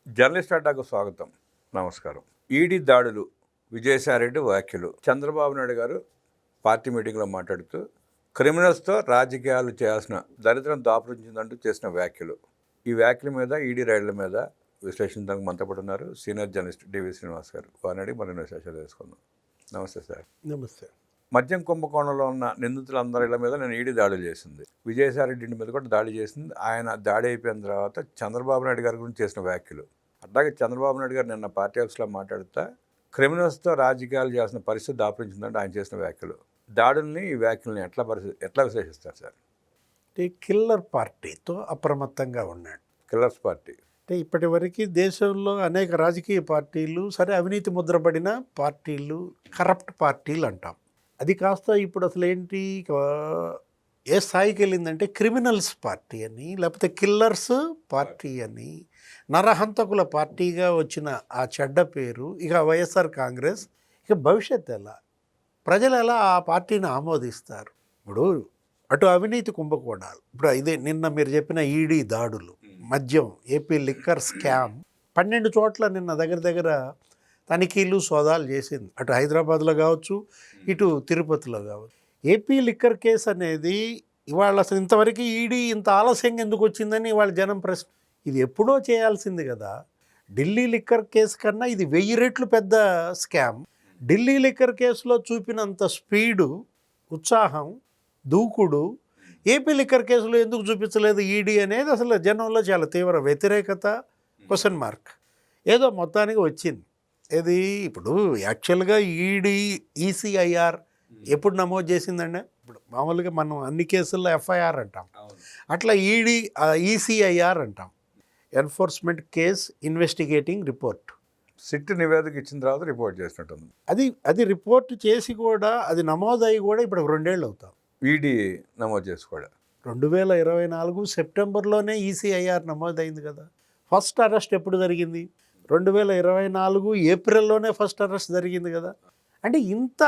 Journalist అడ్డాకు స్వాగతం. నమస్కారం. ED దాడులు, విజయసాయిరెడ్డి వ్యాఖ్యలు. చంద్రబాబు నాయుడు గారు పార్టీ మీటింగ్లో మాట్లాడుతూ క్రిమినల్స్తో రాజకీయాలు చేయాల్సిన దరిద్రం దాపురించిందంటూ చేసిన వ్యాఖ్యలు. ఈ వ్యాఖ్యల మీద, ఈడీ రైళ్ల మీద విశ్లేషించడానికి మనతో పాటు ఉన్నారు సీనియర్ జర్నలిస్ట్ డివి శ్రీనివాస్ గారు. వారిని మరిన్ని విశేషాలు తెలుసుకుందాం. నమస్తే సార్. నమస్తే. మద్యం కుంభకోణంలో ఉన్న నిందితులందరి మీద నేను ఈడీ దాడులు చేసింది. విజయసాయిరెడ్డి ఇంటి మీద కూడా దాడి చేసింది. ఆయన దాడి అయిపోయిన తర్వాత చంద్రబాబు నాయుడు గారి గురించి చేసిన వ్యాఖ్యలు. అట్లాగే చంద్రబాబు నాయుడు గారు నిన్న పార్టీ ఆఫీస్లో మాట్లాడుతూ క్రిమినల్స్తో రాజకీయాలు చేసిన పరిస్థితి దాపురించిందంటే ఆయన చేసిన వ్యాఖ్యలు. దాడుల్ని, ఈ వ్యాఖ్యల్ని ఎట్లా విశ్లేషిస్తారు సార్? అంటే కిల్లర్ పార్టీతో అప్రమత్తంగా ఉన్నాడు. కిల్లర్స్ పార్టీ అంటే ఇప్పటి వరకు దేశంలో అనేక రాజకీయ పార్టీలు, సరే అవినీతి ముద్రపడిన పార్టీలు, కరప్ట్ పార్టీలు అంటాం. అది కాస్త ఇప్పుడు అసలు ఏంటి, ఏ స్థాయికి వెళ్ళిందంటే క్రిమినల్స్ పార్టీ అని, లేకపోతే కిల్లర్స్ పార్టీ అని, నరహంతకుల పార్టీగా వచ్చిన ఆ చెడ్డ పేరు ఇక వైఎస్ఆర్ కాంగ్రెస్. ఇక భవిష్యత్తు ఎలా, ప్రజలు ఎలా ఆ పార్టీని ఆమోదిస్తారు? ఇప్పుడు అటు అవినీతి కుంభకోణాలు, ఇప్పుడు ఇదే నిన్న మీరు చెప్పిన ఈడీ దాడులు, మద్యం, ఏపీ లిక్కర్ స్కామ్ 12 చోట్ల నిన్న దగ్గర తనిఖీలు, సోదాలు చేసింది. అటు హైదరాబాద్లో కావచ్చు, ఇటు తిరుపతిలో కావచ్చు. ఏపీ లిక్కర్ కేసు అనేది ఇవాళ అసలు ఇంతవరకు ఈడీ ఇంత ఆలస్యంగా ఎందుకు వచ్చిందని ఇవాళ జనం ప్రశ్న. ఇది ఎప్పుడో చేయాల్సింది కదా. ఢిల్లీ లిక్కర్ కేసు కన్నా ఇది 1000 రెట్లు పెద్ద స్కామ్. ఢిల్లీ లిక్కర్ కేసులో చూపినంత స్పీడు, ఉత్సాహం, దూకుడు ఏపీ లిక్కర్ కేసులో ఎందుకు చూపించలేదు ఈడీ అనేది అసలు జనంలో చాలా తీవ్ర వ్యతిరేకత, క్వశ్చన్ మార్క్. ఏదో మొత్తానికి వచ్చింది. ఇది ఇప్పుడు యాక్చువల్గా ఈడీ ఈసీఐఆర్ ఎప్పుడు నమోదు చేసిందండి? ఇప్పుడు మామూలుగా మనం అన్ని కేసుల్లో ఎఫ్ఐఆర్ అంటాం, అట్లా ఈడీ ఈసీఐఆర్ అంటాం, enforcement case investigating report. SIT నివేదిక ఇచ్చిన తర్వాత రిపోర్ట్ చేసినట్టుంది. అది రిపోర్ట్ చేసి కూడా, అది నమోదయ్యి కూడా ఇప్పుడు 2 ఏళ్ళు అవుతాం. ఈడీ నమోదు చేసుకోవడం 2024 సెప్టెంబర్లోనే ఈసీఐఆర్ నమోదైంది కదా. ఫస్ట్ అరెస్ట్ ఎప్పుడు జరిగింది? 2024 ఏప్రిల్లోనే ఫస్ట్ అరెస్ట్ జరిగింది కదా. అంటే ఇంత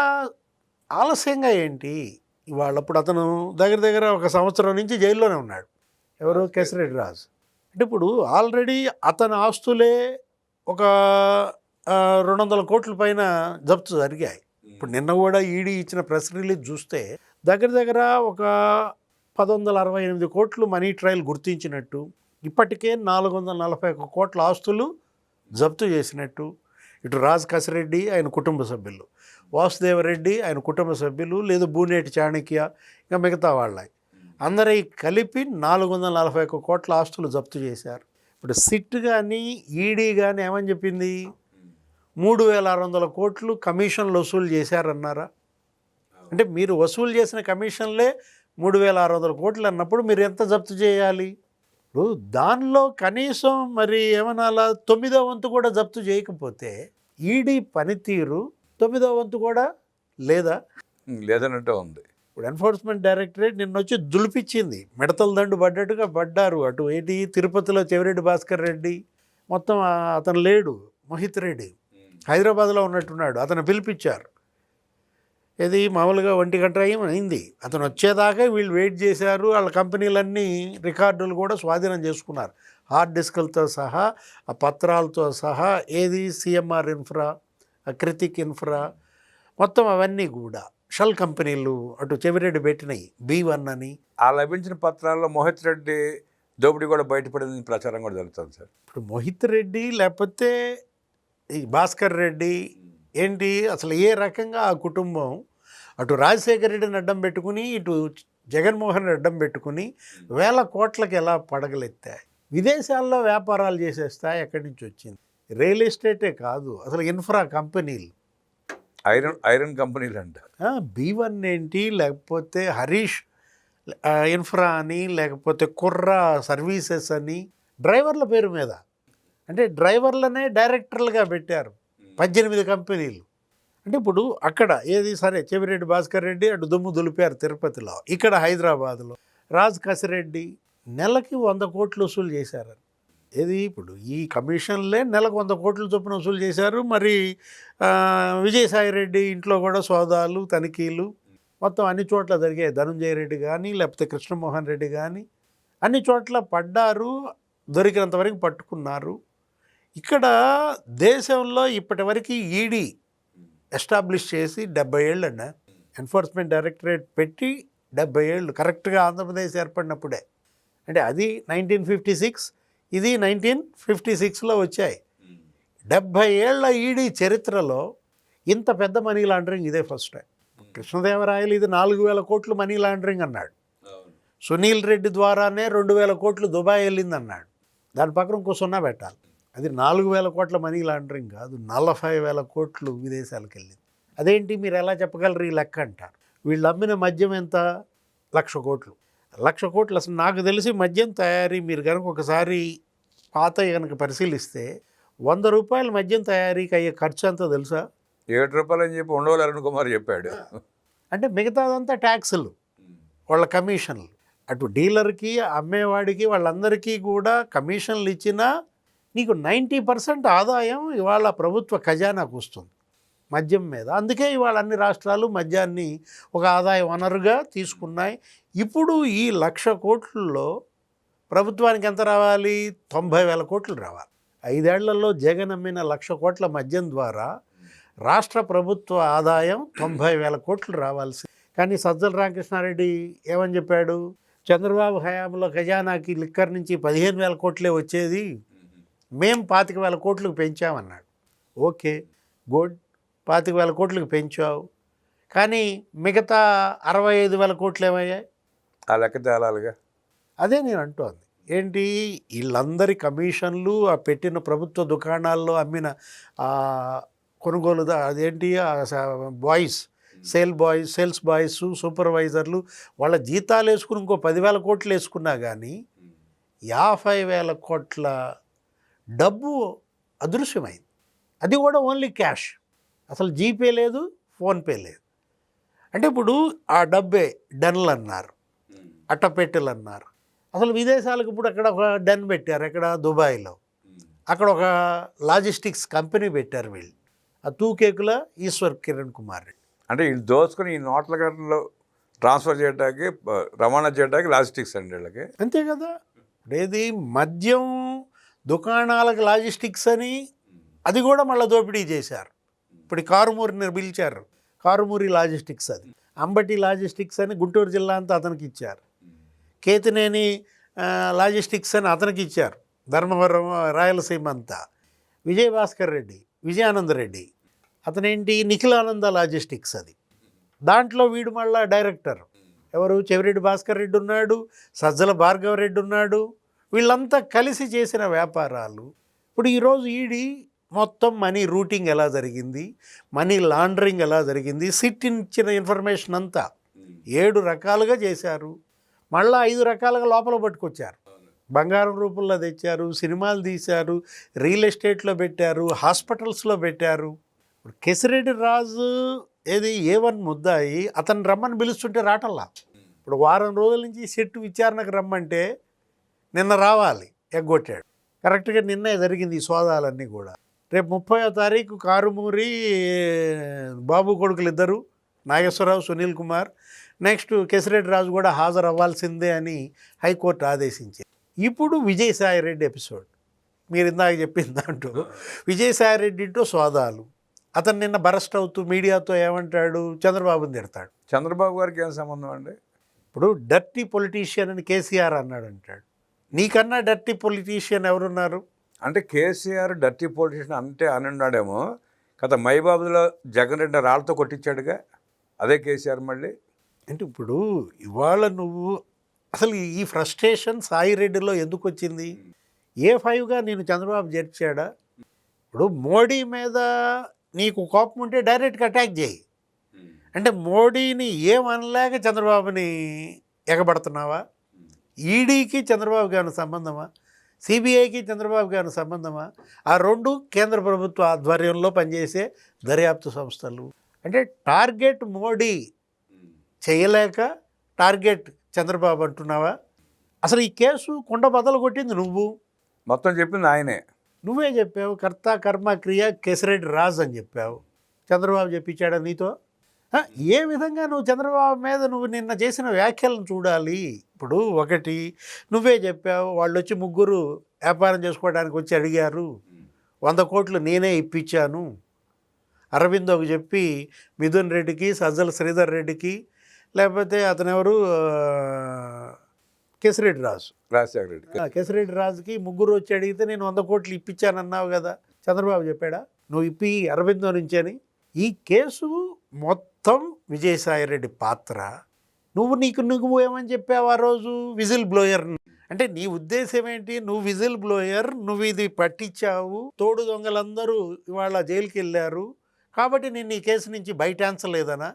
ఆలస్యంగా ఏంటి? ఇవాళప్పుడు అతను దగ్గర 1 సంవత్సరం నుంచి జైల్లోనే ఉన్నాడు. ఎవరు? కేశిరెడ్డి రాజు. అంటే ఇప్పుడు ఆల్రెడీ అతని ఆస్తులే ఒక 200 కోట్ల పైన జప్తు జరిగాయి. ఇప్పుడు నిన్న కూడా ఈడీ ఇచ్చిన ప్రెస్ రిలీజ్ చూస్తే దగ్గర ఒక 1168 కోట్లు మనీ ట్రయల్ గుర్తించినట్టు, ఇప్పటికే 441 కోట్ల ఆస్తులు జప్తు చేసినట్టు. ఇటు రాజ్ కసిరెడ్డి ఆయన కుటుంబ సభ్యులు, వాసుదేవరెడ్డి ఆయన కుటుంబ సభ్యులు, లేదు బూనేటి చాణక్య, ఇంకా మిగతా వాళ్ళ అందరి కలిపి 441 కోట్ల ఆస్తులు జప్తు చేశారు. ఇప్పుడు సిట్ కానీ ఈడీ కానీ ఏమని చెప్పింది? 3600 కోట్లు కమిషన్లు వసూలు చేశారన్నారా? అంటే మీరు వసూలు చేసిన కమిషన్లే 3600 కోట్లు అన్నప్పుడు మీరు ఎంత జప్తు చేయాలి? ఇప్పుడు దానిలో కనీసం మరి ఏమనాలా, 9వ వంతు కూడా జప్తు చేయకపోతే ఈడీ పనితీరు 9వ వంతు కూడా లేదన్నట్టు ఉంది. ఇప్పుడు ఎన్ఫోర్స్మెంట్ డైరెక్టరేట్ నిన్న వచ్చి దులిపించింది, మిడతల దండు పడ్డట్టుగా పడ్డారు. అటు ఏంటి, తిరుపతిలో చెవిరెడ్డి భాస్కర్ రెడ్డి, మొత్తం అతను లేడు, మోహిత్ రెడ్డి హైదరాబాద్లో ఉన్నట్టున్నాడు, అతను పిలిపించారు. ఇది మామూలుగా 1 గంట అయింది, అతను వచ్చేదాకా వీళ్ళు వెయిట్ చేశారు. వాళ్ళ కంపెనీలన్నీ రికార్డులు కూడా స్వాధీనం చేసుకున్నారు, హార్డ్ డిస్కులతో సహా, ఆ పత్రాలతో సహా. ఏది సిఎంఆర్ ఇన్ఫ్రా, క్రితిక్ ఇన్ఫ్రా, మొత్తం అవన్నీ కూడా షెల్ కంపెనీలు అటు చెవిరెడ్డి పెట్టినాయి, B1 అని. ఆ లభించిన పత్రాల్లో మోహిత్ రెడ్డి దోపిడీ కూడా బయటపడింది ప్రచారం కూడా జరుగుతుంది సార్. ఇప్పుడు మోహిత్ రెడ్డి లేకపోతే ఈ భాస్కర్ రెడ్డి ఏంటి, అసలు ఏ రకంగా ఆ కుటుంబం అటు రాజశేఖర రెడ్డిని అడ్డం పెట్టుకుని, ఇటు జగన్మోహన్ రెడ్డి అడ్డం పెట్టుకుని 1000 కోట్లకి ఎలా పడగలెత్తాయి? విదేశాల్లో వ్యాపారాలు చేసేస్తాయి. ఎక్కడి నుంచి వచ్చింది? రియల్ ఎస్టేటే కాదు, అసలు ఇన్ఫ్రా కంపెనీలు, ఐరన్ కంపెనీలు అంట. B1 ఏంటి, లేకపోతే హరీష్ ఇన్ఫ్రా అని, లేకపోతే కుర్రా సర్వీసెస్ అని, డ్రైవర్ల పేరు మీద. అంటే డ్రైవర్లనే డైరెక్టర్లుగా పెట్టారు 18 కంపెనీలు. అంటే ఇప్పుడు అక్కడ ఏది సరే, చెవిరెడ్డి భాస్కర్ రెడ్డి అటు దుమ్ము దులిపారు తిరుపతిలో, ఇక్కడ హైదరాబాద్లో రాజ్ కసిరెడ్డి నెలకి 100 కోట్లు వసూలు చేశారని. ఏది ఇప్పుడు ఈ కమిషన్లే నెలకు 100 కోట్ల చొప్పున వసూలు చేశారు. మరి విజయసాయిరెడ్డి ఇంట్లో కూడా సోదాలు, తనిఖీలు మొత్తం అన్ని చోట్ల జరిగాయి. ధనుంజయ రెడ్డి కానీ, లేకపోతే కృష్ణమోహన్ రెడ్డి కానీ, అన్ని చోట్ల పడ్డారు, దొరికినంతవరకు పట్టుకున్నారు. ఇక్కడ దేశంలో ఇప్పటివరకు ఈడీ ఎస్టాబ్లిష్ చేసి 70 ఏళ్ళు అన్న ఎన్ఫోర్స్మెంట్ డైరెక్టరేట్ పెట్టి 70 ఏళ్ళు కరెక్ట్గా ఆంధ్రప్రదేశ్ ఏర్పడినప్పుడే. అంటే అది 1956, ఇది 1956లో వచ్చాయి. 70 ఏళ్ల ఈడీ చరిత్రలో ఇంత పెద్ద మనీ లాండరింగ్ ఇదే ఫస్ట్ టైం. కృష్ణదేవరాయలు ఇది 4,000 కోట్లు మనీ లాండరింగ్ అన్నాడు. సునీల్ రెడ్డి ద్వారానే 2,000 కోట్లు దుబాయ్ వెళ్ళింది అన్నాడు. దాని పక్కన ఇంకో సున్నా పెట్టాలి. అది 4,000 కోట్ల మనీ లాండరింగ్ కాదు, 40,000 కోట్లు విదేశాలకు వెళ్ళింది. అదేంటి మీరు ఎలా చెప్పగలరు ఈ లెక్క అంటారు. వీళ్ళు అమ్మిన మద్యం ఎంత? 1,00,000 కోట్లు. 1,00,000 కోట్లు. అసలు నాకు తెలిసి మద్యం తయారీ మీరు కనుక ఒకసారి పాత కనుక పరిశీలిస్తే 100 రూపాయల మద్యం తయారీకి అయ్యే ఖర్చు ఎంతో తెలుసా? 7 రూపాయలు అని చెప్పి ఉండవల్లి అరుణ్ కుమార్ చెప్పాడు. అంటే మిగతాదంతా ట్యాక్సులు, వాళ్ళ కమిషన్లు. అటు డీలర్కి, అమ్మేవాడికి, వాళ్ళందరికీ కూడా కమిషన్లు ఇచ్చినా నీకు 90% ఆదాయం ఇవాళ ప్రభుత్వ ఖజానాకు వస్తుంది మద్యం మీద. అందుకే ఇవాళ అన్ని రాష్ట్రాలు మద్యాన్ని ఒక ఆదాయ వనరుగా తీసుకున్నాయి. ఇప్పుడు ఈ 1,00,000 కోట్లలో ప్రభుత్వానికి ఎంత రావాలి? 90,000 కోట్లు రావాలి. 5 ఏళ్లలో జగన్ అమ్మిన 1,00,000 కోట్ల మద్యం ద్వారా రాష్ట్ర ప్రభుత్వ ఆదాయం 90,000 కోట్లు రావాల్సి. కానీ సజ్జల రామకృష్ణారెడ్డి ఏమని చెప్పాడు? చంద్రబాబు హయాంలో ఖజానాకి లిక్కర్ నుంచి 15,000 కోట్లే వచ్చేది, మేము 25,000 కోట్లకు పెంచామన్నాడు. ఓకే గుడ్, 25,000 కోట్లకు పెంచావు, కానీ మిగతా 65,000 కోట్లు ఏమయ్యాయి? ఆ లెక్క తేలాలిగా. అదే నేను అంటోంది. ఏంటి వీళ్ళందరి కమిషన్లు, ఆ పెట్టిన ప్రభుత్వ దుకాణాల్లో అమ్మిన కొనుగోలు అదేంటి బాయ్స్, సేల్స్ బాయ్స్, సూపర్వైజర్లు వాళ్ళ జీతాలు వేసుకుని ఇంకో 10,000 కోట్లు వేసుకున్నా కానీ 50,000 కోట్ల డబ్బు అదృశ్యమైంది. అది కూడా ఓన్లీ క్యాష్, అసలు జీపే లేదు, ఫోన్పే లేదు. అంటే ఇప్పుడు ఆ డబ్బే డన్లు అన్నారు, అట్టపెట్టెలు అన్నారు. అసలు విదేశాలకు ఇప్పుడు అక్కడ ఒక డన్ పెట్టారు, ఎక్కడ? దుబాయ్లో. అక్కడ ఒక లాజిస్టిక్స్ కంపెనీ పెట్టారు వీళ్ళు, ఆ తూకేకుల ఈశ్వర్ కిరణ్ కుమార్ రెడ్డి. అంటే ఈ దోసుకొని ఈ నోట్ల గంటలో ట్రాన్స్ఫర్ చేయడానికి, రవాణా చేయడానికి లాజిస్టిక్స్ అండి వీళ్ళకి. అంతే కదా. ఏది మద్యం దుకాణాలకు లాజిస్టిక్స్ అని అది కూడా మళ్ళీ దోపిడీ చేశారు. ఇప్పుడు కారుమూరిని పిలిచారు, కారుమూరి లాజిస్టిక్స్ అది. అంబటి లాజిస్టిక్స్ అని గుంటూరు జిల్లా అంతా అతనికి ఇచ్చారు. కేతినేని లాజిస్టిక్స్ అని అతనికి ఇచ్చారు, ధర్మవరం రాయలసీమ అంతా. విజయభాస్కర్ రెడ్డి, విజయానంద రెడ్డి, అతనేంటి నిఖిలానంద లాజిస్టిక్స్ అది. దాంట్లో వీడు మళ్ళా డైరెక్టర్ ఎవరు? చెవిరెడ్డి భాస్కర్ రెడ్డి ఉన్నాడు, సజ్జల భార్గవ రెడ్డి ఉన్నాడు. వీళ్ళంతా కలిసి చేసిన వ్యాపారాలు. ఇప్పుడు ఈరోజు ఈడీ మొత్తం మనీ రూటింగ్ ఎలా జరిగింది, మనీ లాండరింగ్ ఎలా జరిగింది, సిట్ ఇచ్చిన ఇన్ఫర్మేషన్ అంతా 7 రకాలుగా చేశారు. మళ్ళీ 5 రకాలుగా లోపల పట్టుకొచ్చారు. బంగారం రూపంలో తెచ్చారు, సినిమాలు తీశారు, రియల్ ఎస్టేట్లో పెట్టారు, హాస్పిటల్స్లో పెట్టారు. ఇప్పుడు కేసిరెడ్డి రాజు ఏది A1 ముద్దాయి, అతను రమ్మని పిలుస్తుంటే రాటల్లా. ఇప్పుడు వారం రోజుల నుంచి సిట్ విచారణకు రమ్మంటే నిన్న రావాలి, ఎగ్గొట్టాడు. కరెక్ట్గా నిన్నే జరిగింది ఈ సోదాలన్నీ కూడా. రేపు 30వ తారీఖు కారుమూరి బాబు కొడుకులు ఇద్దరు, నాగేశ్వరరావు, సునీల్ కుమార్, నెక్స్ట్ కేసిరెడ్డి రాజు కూడా హాజరు అవ్వాల్సిందే అని హైకోర్టు ఆదేశించింది. ఇప్పుడు విజయసాయిరెడ్డి ఎపిసోడ్ మీరు ఇందాక చెప్పిన దాంట్లో విజయసాయిరెడ్డితో సోదాలు. అతను నిన్న బరస్ట్ అవుతూ మీడియాతో ఏమంటాడు? చంద్రబాబుని తిడతాడు. చంద్రబాబు గారికి ఏం సంబంధం అండి? ఇప్పుడు డర్టీ పొలిటీషియన్ అని కేసీఆర్ అన్నాడు అంటాడు. నీకన్నా డర్టీ పొలిటీషియన్ ఎవరున్నారు? అంటే కేసీఆర్ డర్టీ పొలిటీషియన్ అంటే అని ఉన్నాడేమో కదా. మైబాబులో జగన్ రెడ్డి రాళ్ళతో కొట్టించాడుగా, అదే కేసీఆర్ మళ్ళీ. అంటే ఇప్పుడు ఇవాళ నువ్వు అసలు ఈ ఫ్రస్ట్రేషన్ సాయిరెడ్డిలో ఎందుకు వచ్చింది? A5గా నేను చంద్రబాబు చేర్చాడా? ఇప్పుడు మోడీ మీద నీకు కోపం ఉంటే డైరెక్ట్గా అటాక్ చేయి. అంటే మోడీని ఏమనలేక చంద్రబాబుని ఎగబడుతున్నావా? ఈడీకి చంద్రబాబు గారి సంబంధమా? సిబిఐకి చంద్రబాబు గారి సంబంధమా? ఆ 2 కేంద్ర ప్రభుత్వ ఆధ్వర్యంలో పనిచేసే దర్యాప్తు సంస్థలు. అంటే టార్గెట్ మోడీ చేయలేక టార్గెట్ చంద్రబాబు అంటున్నావా? అసలు ఈ కేసు కుండ బద్దలు కొట్టింది నువ్వు. మొత్తం చెప్పింది ఆయనే. నువ్వే చెప్పావు, కర్త కర్మ క్రియ కేసిరెడ్డి రాజు అని చెప్పావు. చంద్రబాబు చెప్పించాడా నీతో? ఏ విధంగా నువ్వు చంద్రబాబు మీద నువ్వు నిన్న చేసిన వ్యాఖ్యలను చూడాలి. ఇప్పుడు ఒకటి నువ్వే చెప్పావు, వాళ్ళు వచ్చి 3 వ్యాపారం చేసుకోవడానికి వచ్చి అడిగారు, 100 కోట్లు నేనే ఇప్పించాను అరవిందోకి చెప్పి మిథున్ రెడ్డికి, సజ్జల శ్రీధర్ రెడ్డికి, లేకపోతే అతను ఎవరు కేసిరెడ్డి రాజు, రాజశేఖర రెడ్డి. కేసిరెడ్డి రాజుకి ముగ్గురు వచ్చి అడిగితే నేను 100 కోట్లు ఇప్పించానన్నావు కదా, చంద్రబాబు చెప్పాడా నువ్వు ఇప్పి అరవిందో నుంచి అని? ఈ కేసు మొత్తం విజయసాయిరెడ్డి పాత్ర. నువ్వు ఏమని చెప్పావు ఆ రోజు? Whistle blower. అంటే నీ ఉద్దేశం ఏంటి? నువ్వు విజిల్ బ్లోయర్, నువ్వు ఇది పట్టించావు, తోడు దొంగలందరూ ఇవాళ జైలుకి వెళ్ళారు కాబట్టి నిన్ను ఈ కేసు నుంచి బయటేంచలేదనా?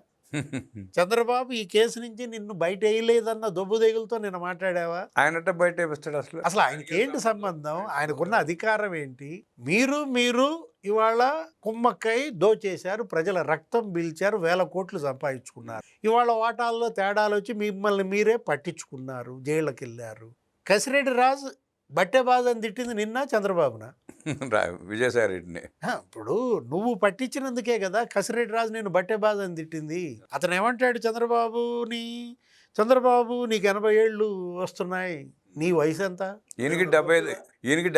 చంద్రబాబు ఈ కేసు నుంచి నిన్ను బయట వేయలేదన్న దొబ్బుదేగులతో నేను మాట్లాడావా? ఆయనట బయట వేస్తాడు అసలు. అసలు ఆయనకి ఏంటి సంబంధం? ఆయనకున్న అధికారం ఏంటి? మీరు ఇవాళ కుమ్మక్కై దోచేశారు, ప్రజల రక్తం పీల్చారు, 1000 కోట్లు సంపాదించుకున్నారు. ఇవాళ వాటాల్లో తేడాలు వచ్చి మిమ్మల్ని మీరే పట్టించుకున్నారు, జైళ్ళకి వెళ్ళారు. కసిరెడ్డి రాజు బట్టెబాజని తిట్టింది నిన్న చంద్రబాబున, విజయసాయి రెడ్డిని. ఇప్పుడు నువ్వు పట్టించినందుకే కదా కసిరెడ్డి రాజు నేను బట్టెబాజని తిట్టింది. అతను ఏమంటాడు చంద్రబాబుని? చంద్రబాబు నీకు 80 ఏళ్ళు వస్తున్నాయి, నీ వయసు ఎంత? ఈయనకి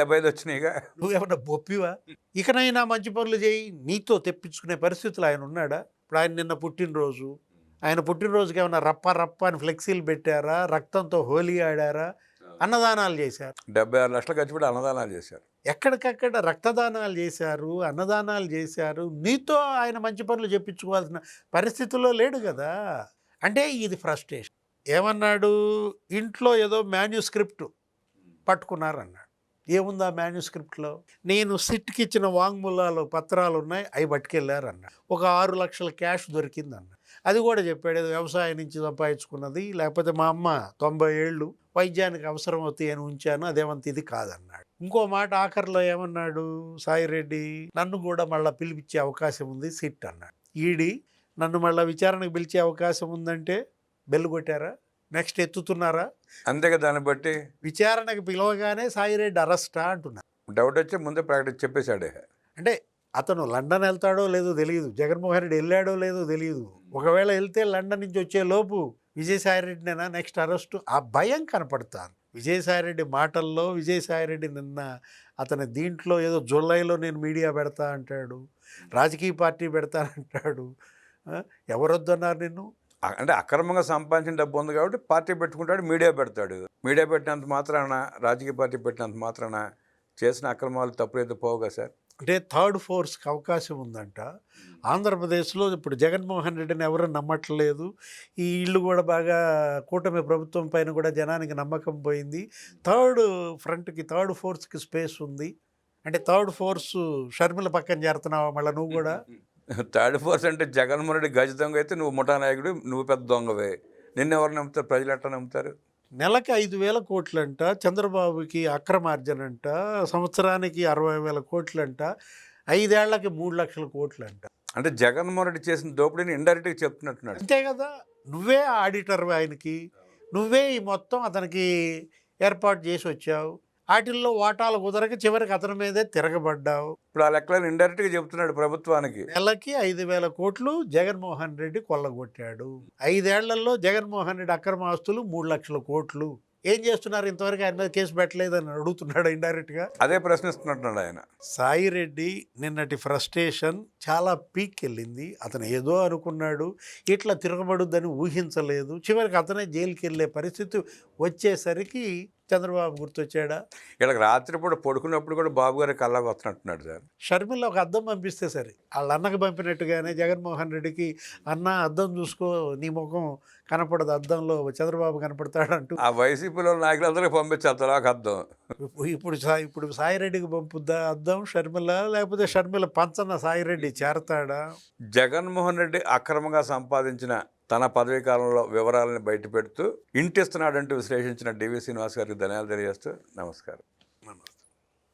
75 వచ్చినాయిగా. నువ్వేమన్నా బొప్పివా? ఇకనైనా మంచి పనులు చేయి. నీతో తెప్పించుకునే పరిస్థితులు ఆయన ఉన్నాడా? ఇప్పుడు ఆయన నిన్న పుట్టినరోజు, ఆయన పుట్టినరోజుకి ఏమన్నా రప్ప అని ఫ్లెక్సీలు పెట్టారా? రక్తంతో హోలీ ఆడారా? అన్నదానాలు చేశారు. 76 లక్షలు ఖర్చు పెట్టి అన్నదానాలు చేశారు. ఎక్కడికక్కడ రక్తదానాలు చేశారు, అన్నదానాలు చేశారు. నీతో ఆయన మంచి పనులు చెప్పించుకోవాల్సిన పరిస్థితుల్లో లేడు కదా. అంటే ఇది ఫ్రస్ట్రేషన్. ఏమన్నాడు? ఇంట్లో ఏదో మాన్యుస్క్రిప్ట్ పట్టుకున్నారన్నాడు. ఏముంది ఆ మాన్యుస్క్రిప్ట్లో? నేను సిట్కి ఇచ్చిన వాంగ్మూలాలు పత్రాలు ఉన్నాయి, అవి పట్టుకెళ్ళారన్నాడు. ఒక 6 లక్షల క్యాష్ దొరికిందన్నాడు. అది కూడా చెప్పాడు, ఏదో వ్యవసాయం నుంచి సంపాదించుకున్నది, లేకపోతే మా అమ్మ 90 ఏళ్ళు వైద్యానికి అవసరం అవుతాయి అని ఉంచాను, అదేమంత ఇది కాదన్నాడు. ఇంకో మాట ఆఖరిలో ఏమన్నాడు సాయిరెడ్డి? నన్ను కూడా మళ్ళీ పిలిపించే అవకాశం ఉంది సిట్ అన్నాడు. ఈడీ నన్ను మళ్ళీ విచారణకు పిలిచే అవకాశం ఉందంటే బెల్లు కొట్టారా? నెక్స్ట్ ఎత్తుతున్నారా? అంతేగా. దాన్ని బట్టి విచారణకు పిలవగానే సాయిరెడ్డి అరెస్టా అంటున్నారు. డౌట్ వచ్చి ముందే ప్రకటించి చెప్పేశాడే. అంటే అతను లండన్ వెళ్తాడో లేదో తెలియదు, జగన్మోహన్ రెడ్డి వెళ్ళాడో లేదో తెలియదు. ఒకవేళ వెళ్తే లండన్ నుంచి వచ్చే లోపు విజయసాయిరెడ్డినేనా నెక్స్ట్ అరెస్టు? ఆ భయం కనపడతాను విజయసాయిరెడ్డి మాటల్లో. విజయసాయిరెడ్డి నిన్న అతని దీంట్లో ఏదో జూలైలో నేను మీడియా పెడతా అంటాడు, రాజకీయ పార్టీ పెడతానంటాడు. ఎవరొద్దన్నారు నిన్ను? అంటే అక్రమంగా సంపాదించిన డబ్బు ఉంది కాబట్టి పార్టీ పెట్టుకుంటాడు, మీడియా పెడతాడు. మీడియా పెట్టినంత మాత్రాన, రాజకీయ పార్టీ పెట్టినంత మాత్రాన చేసిన అక్రమాలు తప్పులైతే పోవుగా సార్. అంటే థర్డ్ ఫోర్స్కి అవకాశం ఉందంట ఆంధ్రప్రదేశ్లో. ఇప్పుడు జగన్మోహన్ రెడ్డిని ఎవరు నమ్మట్లేదు. ఈ ఇళ్ళు కూడా బాగా కూటమి ప్రభుత్వం పైన కూడా జనానికి నమ్మకం పోయింది. థర్డ్ ఫ్రంట్కి, థర్డ్ ఫోర్స్కి స్పేస్ ఉంది. అంటే థర్డ్ ఫోర్స్ షర్మిల పక్కన చేరుతున్నావా మళ్ళీ నువ్వు కూడా? థర్డ్ ఫోర్స్ అంటే జగన్మోహన్ రెడ్డి గజ దొంగ అయితే నువ్వు ముఠా నాయకుడు, నువ్వు పెద్ద దొంగవే. నిన్నెవరు నమ్ముతారు? ప్రజలు ఎట్లా నమ్ముతారు? నెలకి 5,000 కోట్లంట చంద్రబాబుకి అక్రమార్జనంట, సంవత్సరానికి 60,000 కోట్లంట, 5 ఏళ్లకి 3 లక్షల కోట్లంట. అంటే జగన్మోహన్ రెడ్డి చేసిన దోపిడీని ఇండైరెక్ట్గా చెప్తున్నట్టున్నాడు. అంతే కదా. నువ్వే ఆడిటర్, ఆయనకి నువ్వే ఈ మొత్తం అతనికి ఏర్పాటు చేసి వచ్చావు. వాటిల్లో వాటాలు కుదరక చివరికి అతని మీదే తిరగబడ్డావు. ఇప్పుడు ఆ లెక్కలను ఇండైరెక్ట్గా చెప్తున్నాడు ప్రభుత్వానికి. నెలకి 5,000 కోట్లు జగన్మోహన్ రెడ్డి కొల్లగొట్టాడు. 5 ఏళ్లలో జగన్మోహన్ రెడ్డి అక్రమ ఆస్తులు 3 లక్షల కోట్లు. ఏం చేస్తున్నారు? ఇంతవరకు ఆయన మీద కేసు పెట్టలేదని అడుగుతున్నాడు ఇండైరెక్ట్గా. అదే ప్రశ్నిస్తున్నట్టున్నాడు ఆయన. సాయిరెడ్డి నిన్నటి ఫ్రస్ట్రేషన్ చాలా పీక్ వెళ్ళింది. అతను ఏదో అనుకున్నాడు, ఇట్లా తిరగబడుద్దని ఊహించలేదు. చివరికి అతనే జైలుకి వెళ్ళే పరిస్థితి వచ్చేసరికి చంద్రబాబు గుర్తొచ్చాడా? ఇక్కడ రాత్రిపూట పడుకున్నప్పుడు కూడా బాబు గారి కళ్ళకు వస్తున్నట్టున్నాడు సార్. షర్మిల ఒక అద్దం పంపిస్తే సరే, వాళ్ళ అన్నకు పంపినట్టుగానే జగన్మోహన్ రెడ్డికి, అన్న అద్దం చూసుకో, నీ ముఖం కనపడదు అద్దంలో, చంద్రబాబు కనపడతాడంటూ ఆ వైసీపీలో నాయకులందరికీ పంపించారు తలాక అద్దం. ఇప్పుడు సాయిరెడ్డికి పంపుద్దా అద్దం షర్మిల? లేకపోతే షర్మిల పంచన సాయిరెడ్డి చేరతాడా? జగన్మోహన్ రెడ్డి అక్రమంగా సంపాదించిన తన పదవీ కాలంలో వివరాలను బయటపెడుతూ ఇంటిస్తున్నాడంటూ విశ్లేషించిన డివి శ్రీనివాస్ గారికి ధన్యవాదాలు తెలియజేస్తూ నమస్కారం.